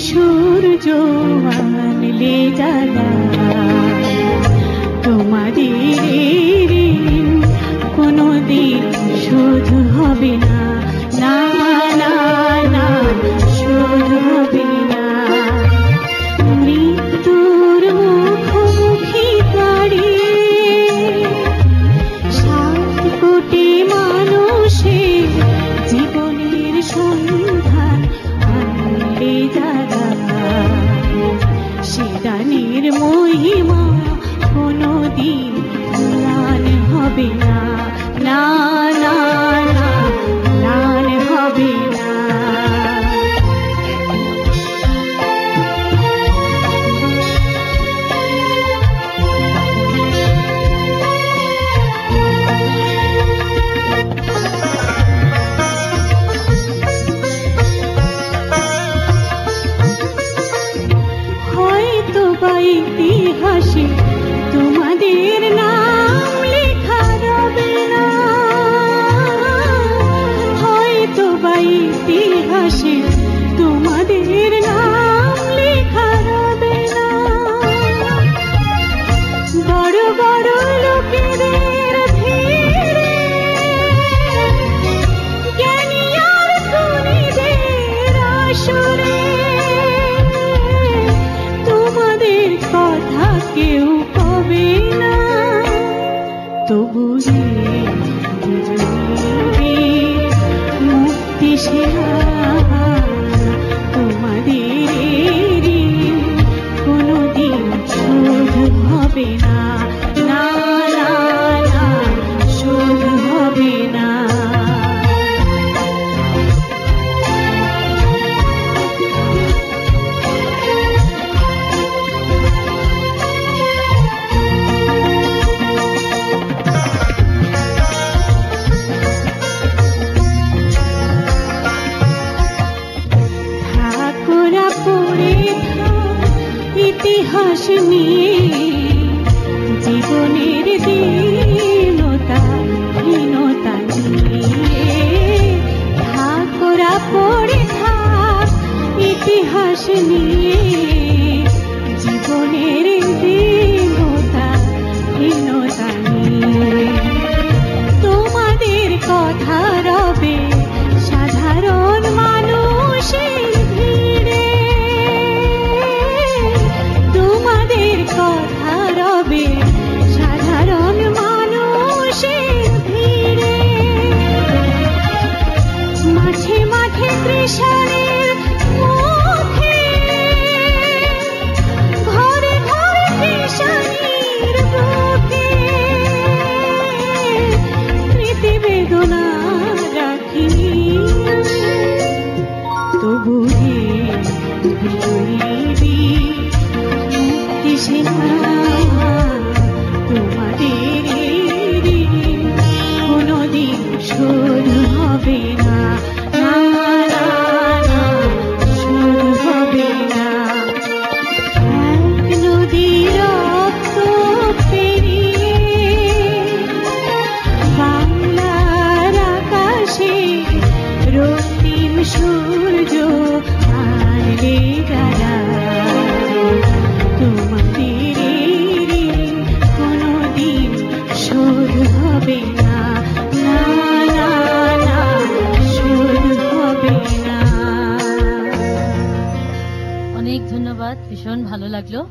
সূর্য আনলে জ্বালা, তোমাদের ঋণ কোনদিন শোধ হবে না, না না না শোধ হবে না। মৃত্যুর মুখোমুখি দাঁড়িয়ে 7 কোটি মানুষের জীবনের সন্ধান আনলে যারা, সে দানের মহিমা কোনদিন ম্লান হবে না, না না না ম্লান হবে না। হয়তো বা ইতিহাসে তোমাদের নাম লেখা রবে না, হয়তো বা ইতিহাসে তোমাদের নাম লেখা রবে না। বড় বড় লোকেদের ভিড়ে জ্ঞানী আর গুণীদের আসরে তোমাদের কথা কেউ কবে না, তবু মুক্তি সেরা তোমাদের ঋণ কোনদিন শোধ হবে না, না না না শোধ হবে না। ঠাকুরা পড়ে থাক ইতিহাস নিয়ে, জীবনের দীনতা হীনতা নিয়ে। ঠাকুরা পড়ে থাক ইতিহাস নিয়ে, জীবনের দীনতা হীনতা নিয়ে। তোমাদের কথা রবে সাধারণ মানুষের ভিড়ে, তোমাদের কথা রবে সাধারণ মানুষের ভিড়ে। মাঠে মাঠে কৃষাণের মুখে, ঘরে ঘরে কৃষাণীর বুকে প্রীতিবেদনা রাখি, তবু হে বিজয়ী মুক্তি সেনা তোমাদের ঋণ কোনদিন শোধ হবে না, না না না শোধ হবে না। এক নদীর রক্ত পেরিয়ে বাংলার আকাশে রক্তিম সূর্য আনলে যারা, তোমাদের ঋণ কোনদিন শোধ হবে না, না না না শোধ হবে না। অনেক ধন্যবাদ, ভীষণ ভালো লাগলো।